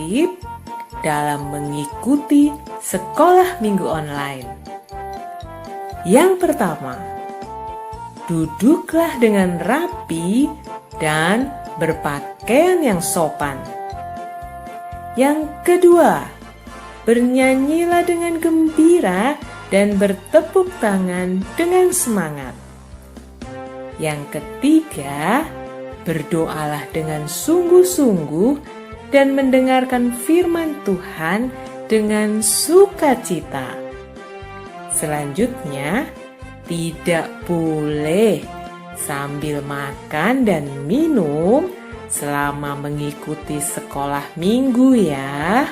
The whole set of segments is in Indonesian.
tertib dalam mengikuti sekolah minggu online. Yang pertama, duduklah dengan rapi dan berpakaian yang sopan. Yang kedua, bernyanyilah dengan gembira dan bertepuk tangan dengan semangat. Yang ketiga, berdoalah dengan sungguh-sungguh dan mendengarkan firman Tuhan dengan sukacita. Selanjutnya, tidak boleh sambil makan dan minum selama mengikuti sekolah minggu ya.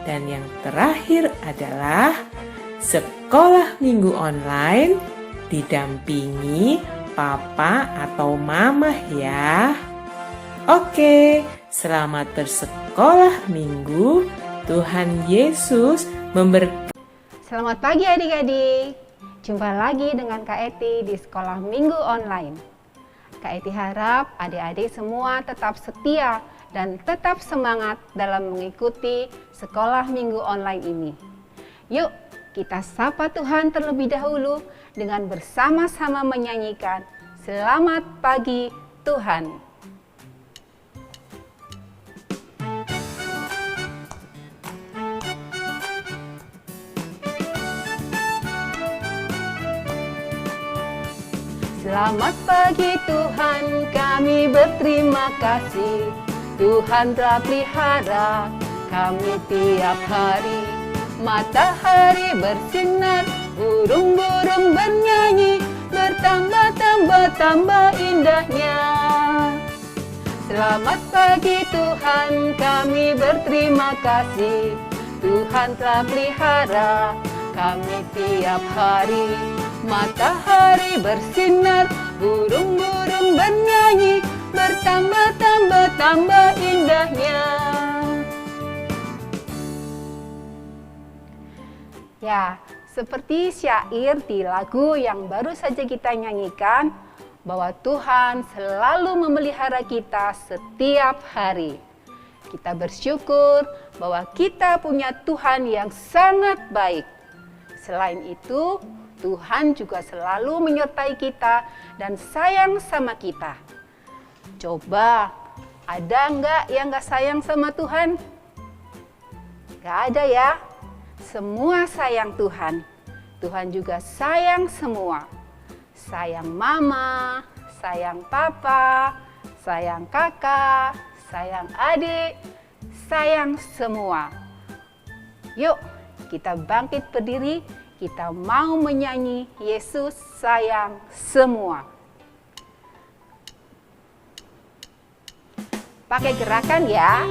Dan yang terakhir adalah sekolah minggu online didampingi papa atau mama ya. Oke, selamat bersekolah minggu. Tuhan Yesus memberkati. Selamat pagi adik-adik. Jumpa lagi dengan Kak Eti di sekolah minggu online. Kak Eti harap adik-adik semua tetap setia dan tetap semangat dalam mengikuti sekolah minggu online ini. Yuk, kita sapa Tuhan terlebih dahulu dengan bersama-sama menyanyikan Selamat Pagi Tuhan. Selamat pagi Tuhan, kami berterima kasih. Tuhan telah pelihara kami tiap hari. Matahari bersinar, burung-burung bernyanyi, bertambah-tambah indahnya. Selamat pagi Tuhan, kami berterima kasih. Tuhan telah pelihara kami tiap hari. Matahari bersinar, burung-burung bernyanyi, bertambah-tambah indahnya. Ya, seperti syair di lagu yang baru saja kita nyanyikan, bahwa Tuhan selalu memelihara kita setiap hari. Kita bersyukur bahwa kita punya Tuhan yang sangat baik. Selain itu, Tuhan juga selalu menyertai kita dan sayang sama kita. Coba, ada nggak yang nggak sayang sama Tuhan? Nggak ada ya. Semua sayang Tuhan. Tuhan juga sayang semua. Sayang mama, sayang papa, sayang kakak, sayang adik, sayang semua. Yuk, kita bangkit berdiri, kita mau menyanyi Yesus sayang semua. Pakai gerakan ya.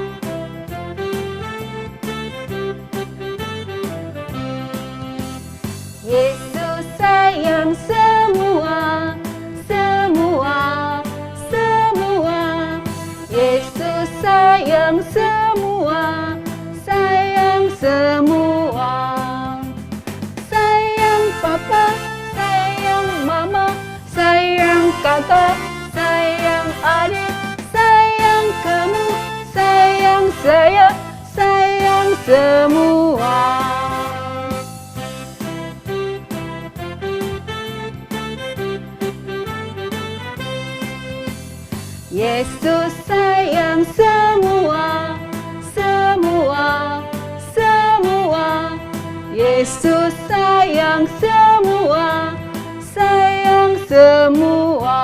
Yesus sayang semua, semua, semua. Yesus sayang semua, sayang semua. Sayang papa, sayang mama, sayang kakak, sayang adik, sayang kamu, sayang saya, sayang semua. Yesus sayang semua, semua, semua. Yesus sayang semua, sayang semua.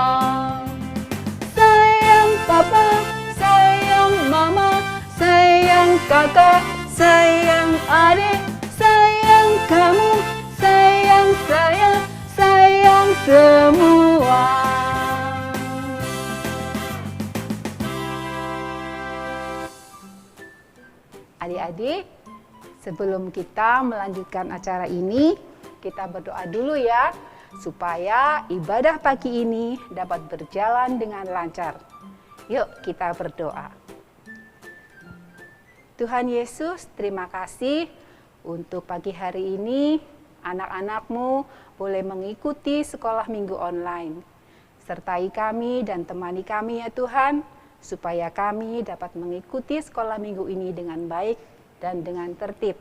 Sayang papa, sayang mama, sayang kakak, sayang adik, sayang kamu, sayang saya, sayang semua. Adik-adik, sebelum kita melanjutkan acara ini, kita berdoa dulu ya, supaya ibadah pagi ini dapat berjalan dengan lancar. Yuk kita berdoa. Tuhan Yesus, terima kasih untuk pagi hari ini, anak-anak-Mu boleh mengikuti sekolah minggu online. Sertai kami dan temani kami ya Tuhan, supaya kami dapat mengikuti sekolah minggu ini dengan baik dan dengan tertib.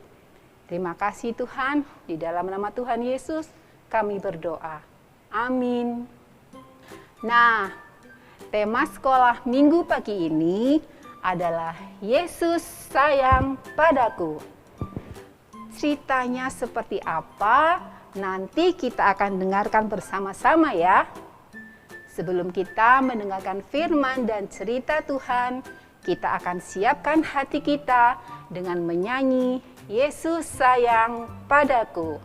Terima kasih Tuhan, di dalam nama Tuhan Yesus kami berdoa. Amin. Nah, tema sekolah minggu pagi ini adalah Yesus sayang padaku. Ceritanya seperti apa? Nanti kita akan dengarkan bersama-sama ya. Sebelum kita mendengarkan firman dan cerita Tuhan, kita akan siapkan hati kita dengan menyanyi Yesus sayang padaku.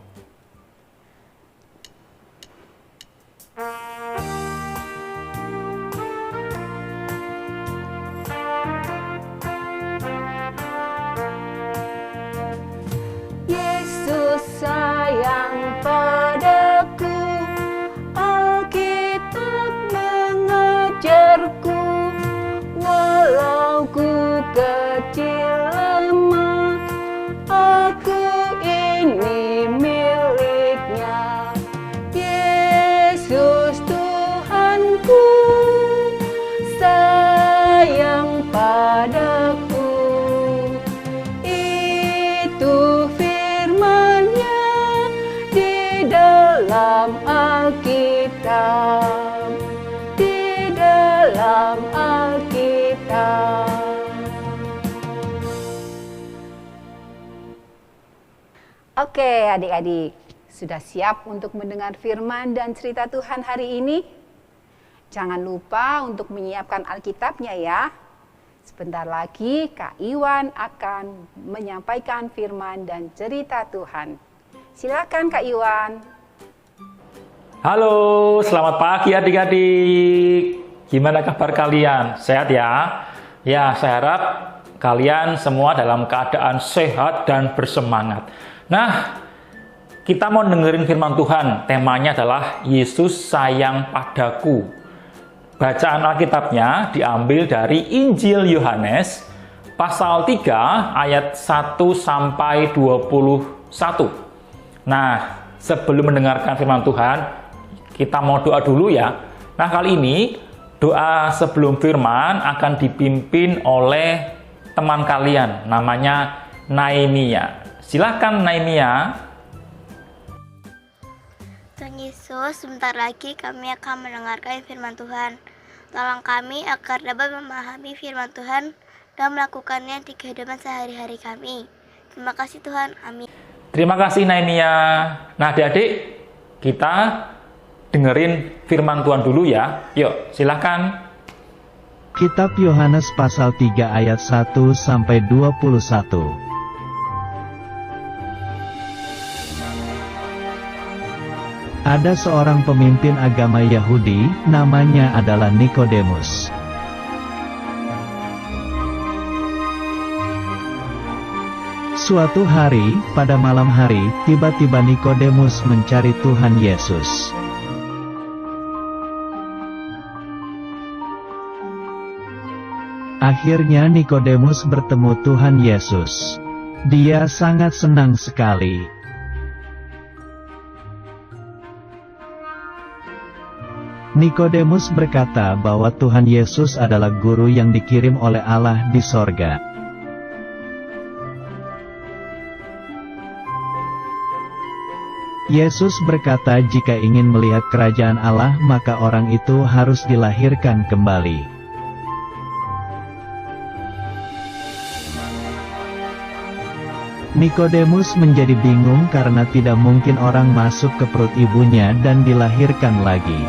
Yesus sayang padaku, Alkitab mengajarku, walau ku kecil lemah, aku ini miliknya. Yesus Tuhanku sayang padaku, itu firman-Nya di dalam Alkitab, di dalam Alkitab. Oke adik-adik, sudah siap untuk mendengar firman dan cerita Tuhan hari ini? Jangan lupa untuk menyiapkan Alkitabnya ya. Sebentar lagi Kak Iwan akan menyampaikan firman dan cerita Tuhan. Silakan Kak Iwan. Halo, selamat pagi adik-adik. Gimana kabar kalian? Sehat ya? Ya, saya harap kalian semua dalam keadaan sehat dan bersemangat. Nah, kita mau dengerin firman Tuhan. Temanya adalah Yesus sayang padaku. Bacaan Alkitabnya diambil dari Injil Yohanes pasal 3 ayat 1 sampai 21. Nah, sebelum mendengarkan firman Tuhan, kita mau doa dulu ya. Nah, kali ini doa sebelum firman akan dipimpin oleh teman kalian, namanya Naimia. Silakan Naimia. Tuhan Yesus, sebentar lagi kami akan mendengarkan firman Tuhan. Tolong kami agar dapat memahami firman Tuhan dan melakukannya di kehidupan sehari-hari kami. Terima kasih Tuhan, amin. Terima kasih Naimia. Nah adik-adik, kita dengerin firman Tuhan dulu ya. Yuk, silakan. Kitab Yohanes pasal 3 ayat 1 sampai 21. Ada seorang pemimpin agama Yahudi, namanya adalah Nikodemus. Suatu hari, pada malam hari, tiba-tiba Nikodemus mencari Tuhan Yesus. Akhirnya Nikodemus bertemu Tuhan Yesus. Dia sangat senang sekali. Nikodemus berkata bahwa Tuhan Yesus adalah guru yang dikirim oleh Allah di sorga. Yesus berkata jika ingin melihat kerajaan Allah maka orang itu harus dilahirkan kembali. Nikodemus menjadi bingung karena tidak mungkin orang masuk ke perut ibunya dan dilahirkan lagi.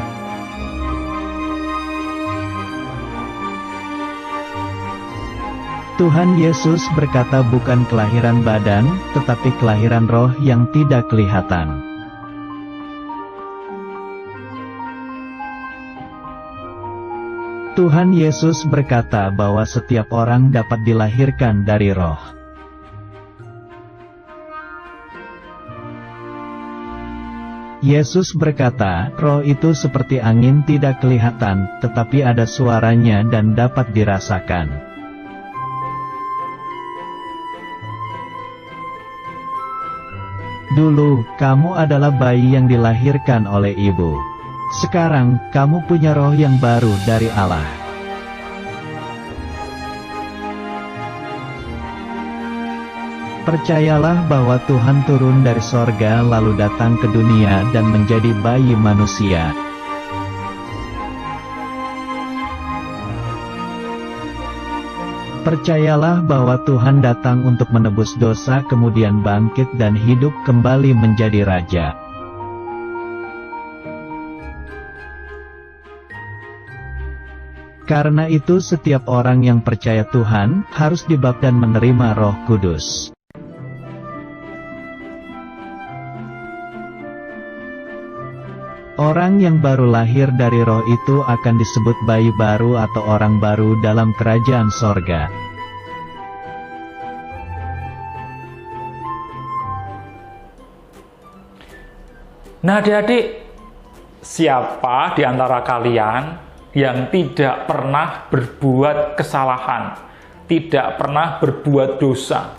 Tuhan Yesus berkata bukan kelahiran badan, tetapi kelahiran roh yang tidak kelihatan. Tuhan Yesus berkata bahwa setiap orang dapat dilahirkan dari roh. Yesus berkata, roh itu seperti angin tidak kelihatan, tetapi ada suaranya dan dapat dirasakan. Dulu, kamu adalah bayi yang dilahirkan oleh ibu. Sekarang, kamu punya roh yang baru dari Allah. Percayalah bahwa Tuhan turun dari sorga lalu datang ke dunia dan menjadi bayi manusia. Percayalah bahwa Tuhan datang untuk menebus dosa kemudian bangkit dan hidup kembali menjadi Raja. Karena itu setiap orang yang percaya Tuhan, harus dibaptis dan menerima Roh Kudus. Orang yang baru lahir dari roh itu akan disebut bayi baru atau orang baru dalam kerajaan sorga. Nah adik-adik, siapa di antara kalian yang tidak pernah berbuat kesalahan, tidak pernah berbuat dosa?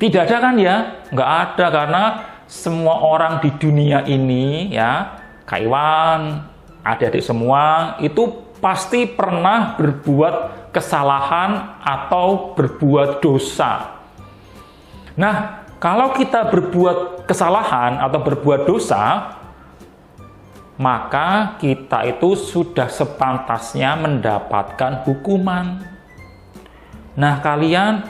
Tidak ada kan ya? Nggak ada, karena semua orang di dunia ini ya, Kak Iwan, adik-adik semua, itu pasti pernah berbuat kesalahan atau berbuat dosa. Nah, kalau kita berbuat kesalahan atau berbuat dosa, maka kita itu sudah sepantasnya mendapatkan hukuman. Nah, kalian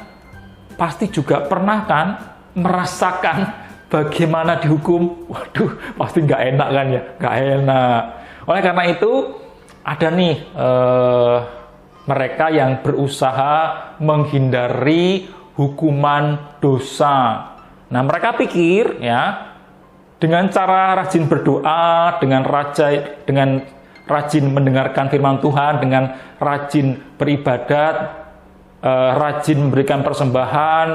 pasti juga pernah kan merasakan bagaimana dihukum? Waduh, pasti nggak enak kan ya? Nggak enak. Oleh karena itu, ada nih mereka yang berusaha menghindari hukuman dosa. Nah, mereka pikir ya, dengan cara rajin berdoa, dengan rajin mendengarkan firman Tuhan, dengan rajin beribadat, rajin memberikan persembahan,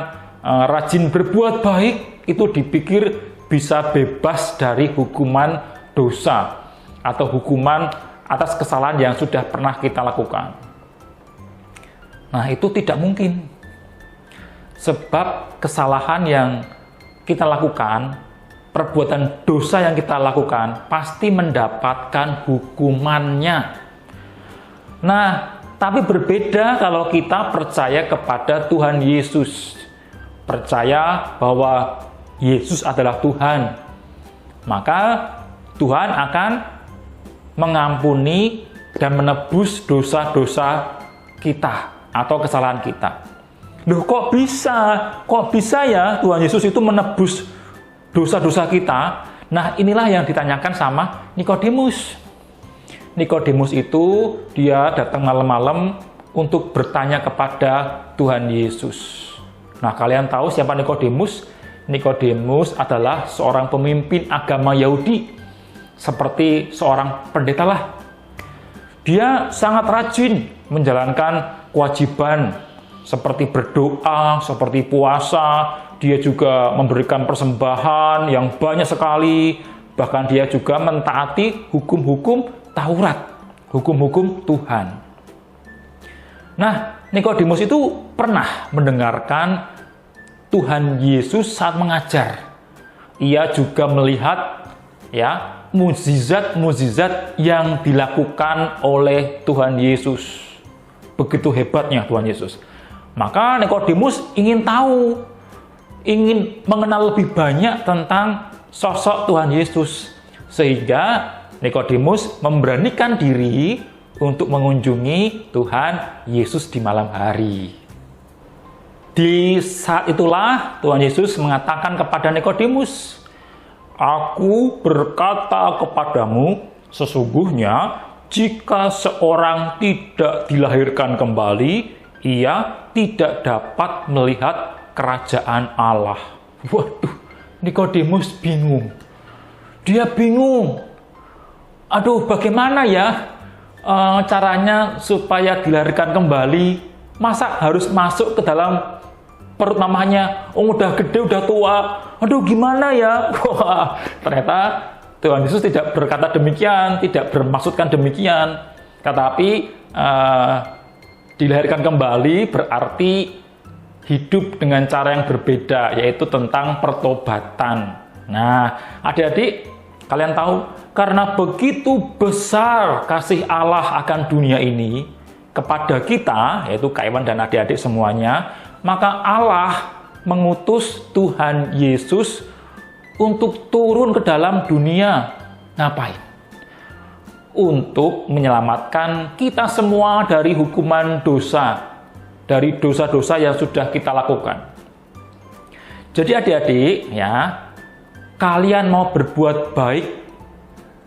rajin berbuat baik, itu dipikir bisa bebas dari hukuman dosa atau hukuman atas kesalahan yang sudah pernah kita lakukan. Nah, itu tidak mungkin. Sebab kesalahan yang kita lakukan, perbuatan dosa yang kita lakukan, pasti mendapatkan hukumannya. Nah, tapi berbeda kalau kita percaya kepada Tuhan Yesus. Percaya bahwa Yesus adalah Tuhan, maka Tuhan akan mengampuni dan menebus dosa-dosa kita atau kesalahan kita. Loh, kok bisa ya Tuhan Yesus itu menebus dosa-dosa kita? Nah, inilah yang ditanyakan sama Nikodemus. Nikodemus itu dia datang malam-malam untuk bertanya kepada Tuhan Yesus. Nah, kalian tahu siapa Nikodemus? Nikodemus adalah seorang pemimpin agama Yahudi, seperti seorang pendeta lah. Dia sangat rajin menjalankan kewajiban seperti berdoa, seperti puasa. Dia juga memberikan persembahan yang banyak sekali. Bahkan dia juga mentaati hukum-hukum Taurat, hukum-hukum Tuhan. Nah, Nikodemus itu pernah mendengarkan Tuhan Yesus saat mengajar. Ia juga melihat ya mukjizat-mukjizat yang dilakukan oleh Tuhan Yesus. Begitu hebatnya Tuhan Yesus. Maka Nikodemus ingin tahu, ingin mengenal lebih banyak tentang sosok Tuhan Yesus. Sehingga Nikodemus memberanikan diri untuk mengunjungi Tuhan Yesus di malam hari. Di saat itulah Tuhan Yesus mengatakan kepada Nikodemus, "Aku berkata kepadamu, sesungguhnya jika seorang tidak dilahirkan kembali, ia tidak dapat melihat kerajaan Allah." Waduh, Nikodemus bingung. Dia bingung. Aduh, bagaimana ya caranya supaya dilahirkan kembali? Masa harus masuk ke dalam perut mamanya? Udah gede, udah tua. Aduh, gimana ya? Wah, ternyata Tuhan Yesus tidak berkata demikian, tidak bermaksudkan demikian. Tetapi dilahirkan kembali berarti hidup dengan cara yang berbeda, yaitu tentang pertobatan. Nah, adik-adik, kalian tahu, karena begitu besar kasih Allah akan dunia ini kepada kita, yaitu Kak Iwan dan adik-adik semuanya, maka Allah mengutus Tuhan Yesus untuk turun ke dalam dunia. Ngapain? Untuk menyelamatkan kita semua dari hukuman dosa, dari dosa-dosa yang sudah kita lakukan. Jadi adik-adik, ya, kalian mau berbuat baik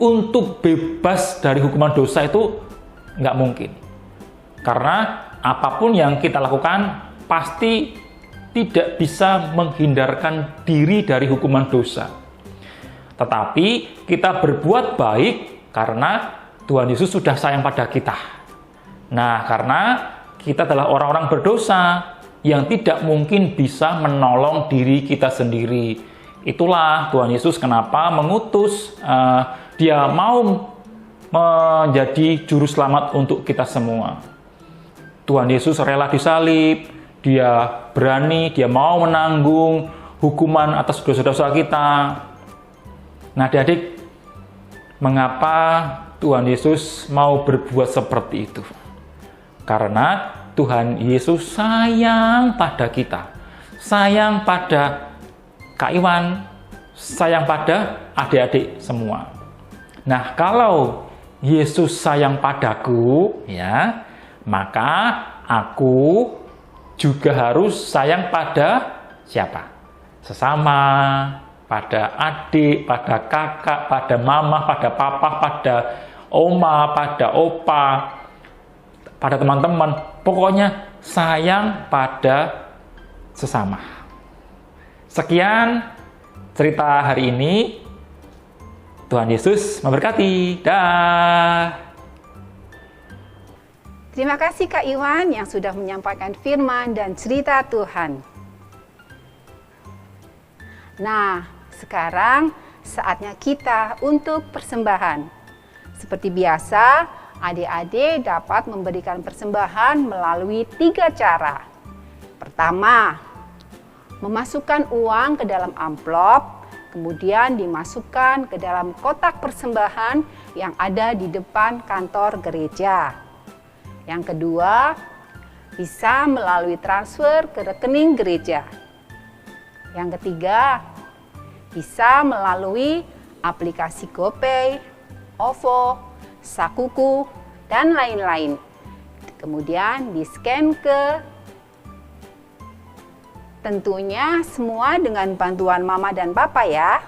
untuk bebas dari hukuman dosa itu nggak mungkin. Karena apapun yang kita lakukan pasti tidak bisa menghindarkan diri dari hukuman dosa. Tetapi kita berbuat baik karena Tuhan Yesus sudah sayang pada kita. Nah, karena kita adalah orang-orang berdosa yang tidak mungkin bisa menolong diri kita sendiri. Itulah Tuhan Yesus kenapa mengutus, dia mau menjadi juru selamat untuk kita semua. Tuhan Yesus rela disalib, dia berani, dia mau menanggung hukuman atas dosa-dosa kita. Nah, adik-adik, mengapa Tuhan Yesus mau berbuat seperti itu? Karena Tuhan Yesus sayang pada kita, sayang pada Kak Iwan, sayang pada adik-adik semua. Nah, kalau Yesus sayang padaku, ya, maka aku juga harus sayang pada siapa? Sesama, pada adik, pada kakak, pada mama, pada papa, pada oma, pada opa, pada teman-teman. Pokoknya sayang pada sesama. Sekian cerita hari ini. Tuhan Yesus memberkati. Dah. Terima kasih Kak Iwan yang sudah menyampaikan firman dan cerita Tuhan. Nah, sekarang saatnya kita untuk persembahan. Seperti biasa, adik-adik dapat memberikan persembahan melalui 3 cara. Pertama, memasukkan uang ke dalam amplop, kemudian dimasukkan ke dalam kotak persembahan yang ada di depan kantor gereja. Yang kedua, bisa melalui transfer ke rekening gereja. Yang ketiga, bisa melalui aplikasi GoPay, OVO, Sakuku, dan lain-lain. Kemudian di-scan ke, tentunya semua dengan bantuan mama dan papa ya.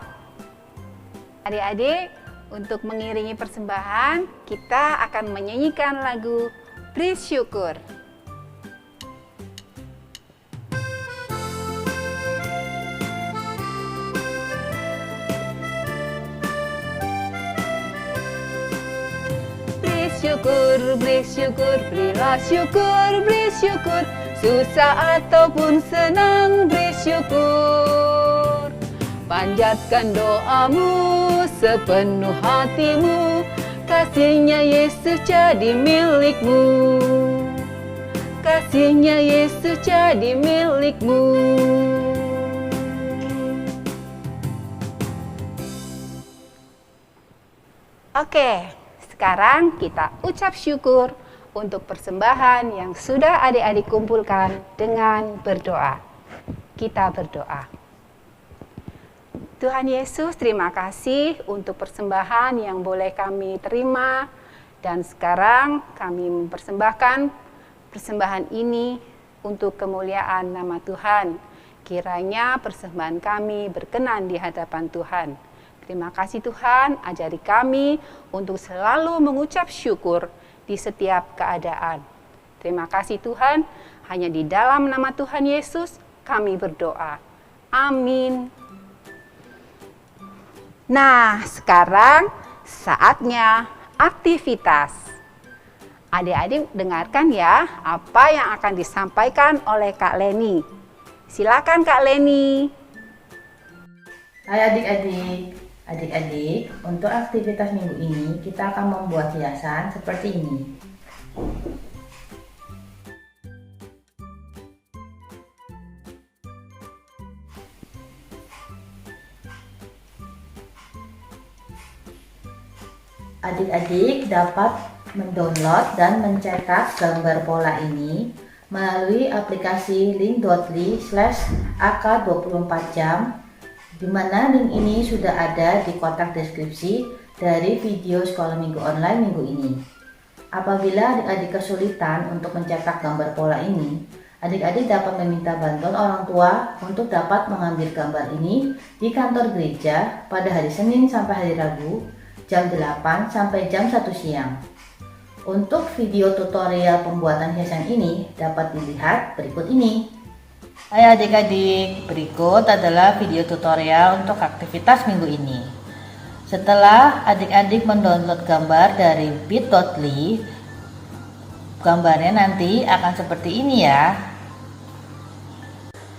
Adik-adik, untuk mengiringi persembahan, kita akan menyanyikan lagu Bersyukur. Bersyukur, bersyukur, berilah syukur, bersyukur, susah ataupun senang, bersyukur. Panjatkan doamu sepenuh hatimu, kasihnya Yesus jadi milikmu. Kasihnya Yesus jadi milikmu. Oke, sekarang kita ucap syukur untuk persembahan yang sudah adik-adik kumpulkan dengan berdoa. Kita berdoa. Tuhan Yesus, terima kasih untuk persembahan yang boleh kami terima. Dan sekarang kami mempersembahkan persembahan ini untuk kemuliaan nama Tuhan. Kiranya persembahan kami berkenan di hadapan Tuhan. Terima kasih Tuhan, ajari kami untuk selalu mengucap syukur di setiap keadaan. Terima kasih Tuhan, hanya di dalam nama Tuhan Yesus kami berdoa. Amin. Nah, sekarang saatnya aktivitas. Adik-adik dengarkan ya apa yang akan disampaikan oleh Kak Leni. Silakan Kak Leni. Hai adik-adik. Adik-adik, untuk aktivitas minggu ini kita akan membuat hiasan seperti ini. Adik-adik dapat mendownload dan mencetak gambar pola ini melalui aplikasi link.ly/ak24jam, di mana link ini sudah ada di kotak deskripsi dari video sekolah minggu online minggu ini. Apabila adik-adik kesulitan untuk mencetak gambar pola ini, adik-adik dapat meminta bantuan orang tua untuk dapat mengambil gambar ini di kantor gereja pada hari Senin sampai hari Rabu, jam 8 sampai jam 1 siang. Untuk video tutorial pembuatan hiasan ini dapat dilihat berikut ini. Hai adik-adik, berikut adalah video tutorial untuk aktivitas minggu ini. Setelah adik-adik mendownload gambar dari bit.ly, gambarnya nanti akan seperti ini ya.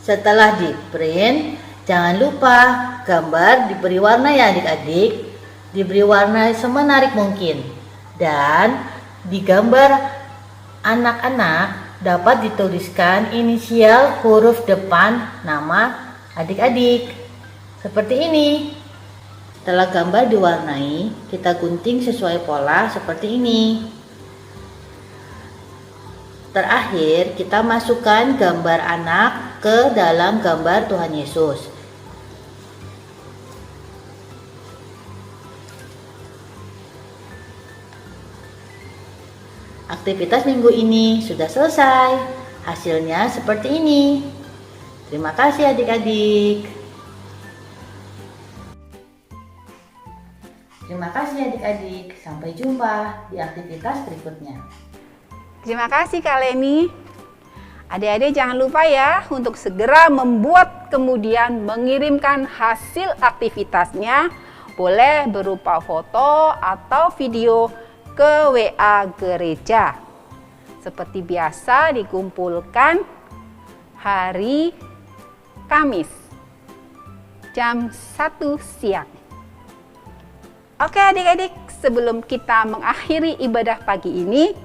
Setelah di print, jangan lupa gambar diberi warna ya adik-adik. Diberi warna semenarik mungkin. Dan di gambar anak-anak dapat dituliskan inisial huruf depan nama adik-adik. Seperti ini. Setelah gambar diwarnai, kita gunting sesuai pola seperti ini. Terakhir, kita masukkan gambar anak ke dalam gambar Tuhan Yesus. Aktivitas minggu ini sudah selesai. Hasilnya seperti ini. Terima kasih adik-adik. Terima kasih adik-adik. Sampai jumpa di aktivitas berikutnya. Terima kasih Kak Leni. Adik-adik jangan lupa ya untuk segera membuat kemudian mengirimkan hasil aktivitasnya. Boleh berupa foto atau video ke WA gereja. Seperti biasa dikumpulkan hari Kamis jam 1 siang. Oke adik-adik, sebelum kita mengakhiri ibadah pagi ini,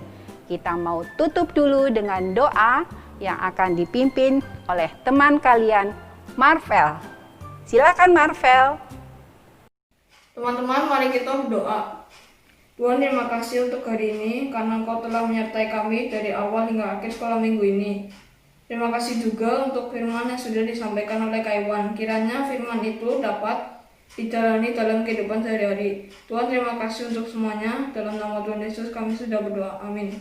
kita mau tutup dulu dengan doa yang akan dipimpin oleh teman kalian, Marvel. Silakan Marvel. Teman-teman, mari kita berdoa. Tuhan, terima kasih untuk hari ini karena Engkau telah menyertai kami dari awal hingga akhir sekolah minggu ini. Terima kasih juga untuk firman yang sudah disampaikan oleh Kak Iwan. Kiranya firman itu dapat dijalani dalam kehidupan sehari-hari. Tuhan, terima kasih untuk semuanya. Dalam nama Tuhan Yesus kami sudah berdoa. Amin.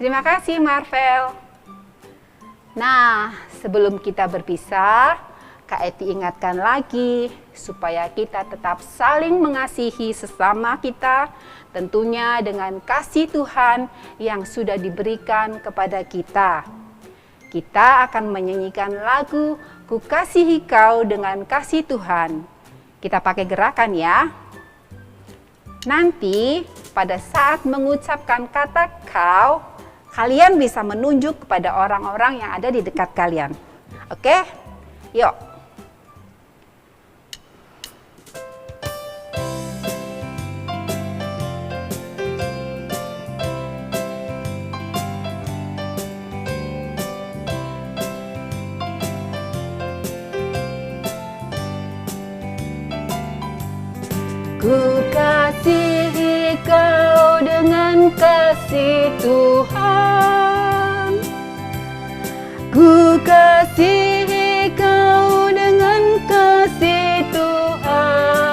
Terima kasih Marvel. Nah, sebelum kita berpisah, Kak Eti ingatkan lagi supaya kita tetap saling mengasihi sesama kita, tentunya dengan kasih Tuhan yang sudah diberikan kepada kita. Kita akan menyanyikan lagu Ku Kasihi Kau dengan Kasih Tuhan. Kita pakai gerakan ya. Nanti pada saat mengucapkan kata kau, kalian bisa menunjuk kepada orang-orang yang ada di dekat kalian. Oke? Yuk. Ku kasihi kau dengan kasih Tuhan. Ku kasihi kau dengan kasih Tuhan.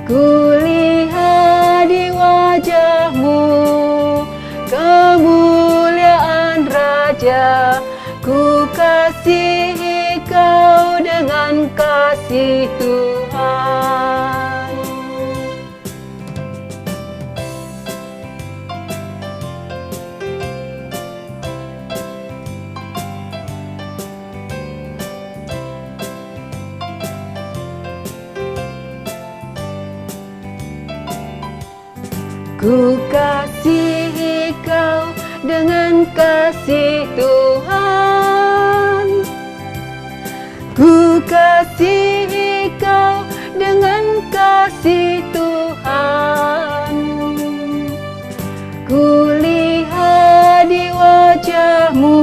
Ku lihat di wajahmu kemuliaan Raja. Ku kasihi kau dengan kasih Tuhan. Ku kasihi kau dengan kasih Tuhan. Ku kasihi kau dengan kasih Tuhan. Ku lihat di wajahmu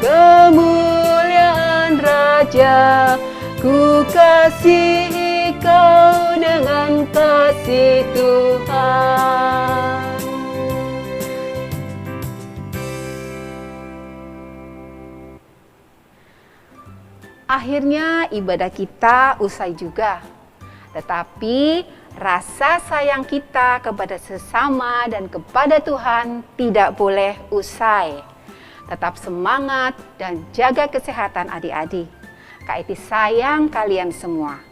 kemuliaan Raja. Ku kasihi kau dengan kasih Tuhan. Akhirnya ibadah kita usai juga. Tetapi rasa sayang kita kepada sesama dan kepada Tuhan tidak boleh usai. Tetap semangat dan jaga kesehatan adik-adik. Kak Eti sayang kalian semua.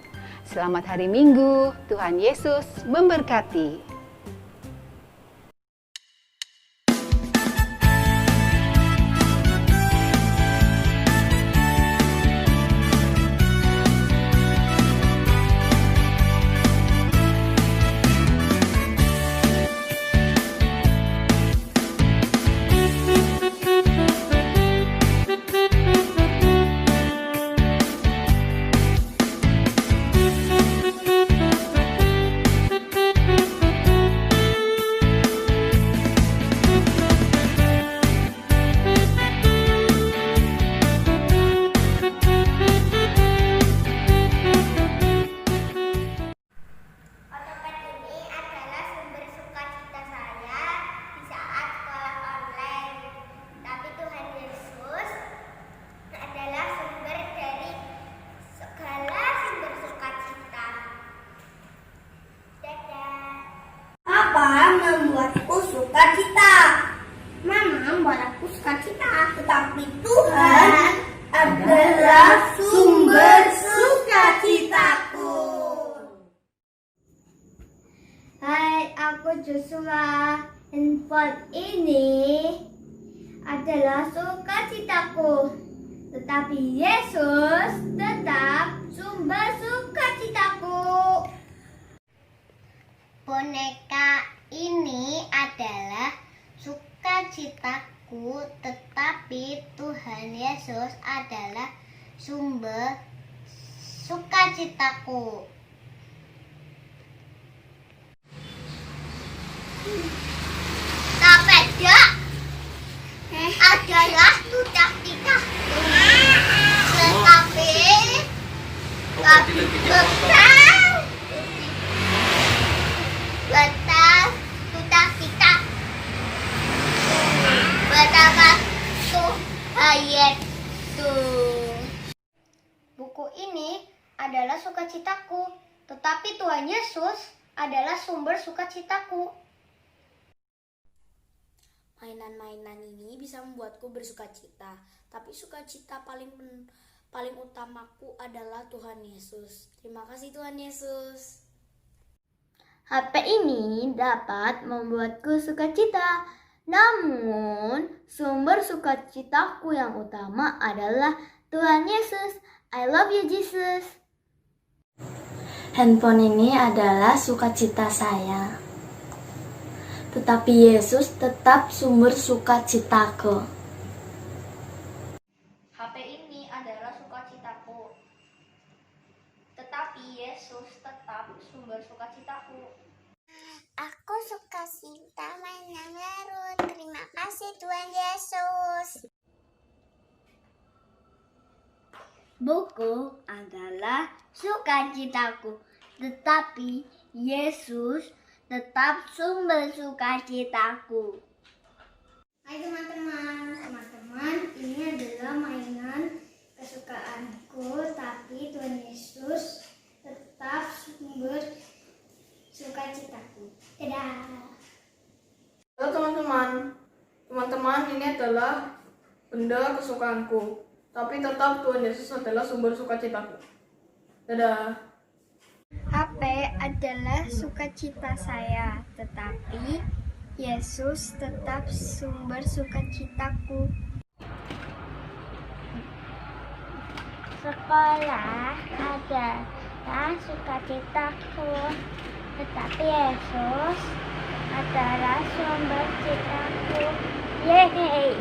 Selamat hari Minggu, Tuhan Yesus memberkati. Membuatku sukacita. Mana membuat aku sukacita, tetapi Tuhan adalah sumber sukacitaku. Hai, aku Joshua. Handphone ini adalah sukacitaku, tetapi Yesus tetap sumber sukacitaku. Boneka ini adalah sukacitaku, tetapi Tuhan Yesus adalah sumber sukacitaku. Sepeda adalah sukacitaku, tetapi betas sukacita betapa Tuhan Yesus. Buku ini adalah sukacitaku, tetapi Tuhan Yesus adalah sumber sukacitaku. Mainan-mainan ini bisa membuatku bersukacita, tapi sukacita paling utamaku adalah Tuhan Yesus. Terima kasih Tuhan Yesus. HP ini dapat membuatku sukacita, namun sumber sukacitaku yang utama adalah Tuhan Yesus. I love you Jesus. Handphone ini adalah sukacita saya, tetapi Yesus tetap sumber sukacitaku. HP ini adalah sukacitaku, tetapi Yesus tetap sumber sukacitaku. Aku sukacita mainan baru. Terima kasih Tuhan Yesus. Buku adalah sukacitaku, tetapi Yesus tetap sumber sukacitaku. Hai teman-teman, ini adalah mainan kesukaanku, tapi Tuhan Yesus tetap sumber sukacitaku. Dadah. Halo teman-teman, ini adalah benda kesukaanku, tapi tetap Tuhan Yesus adalah sumber sukacitaku. Dadah. HP adalah sukacita saya, tetapi Yesus tetap sumber sukacitaku. Sekolah adalah sukacitaku, tetapi Yesus adalah sumber citaku. Yeay!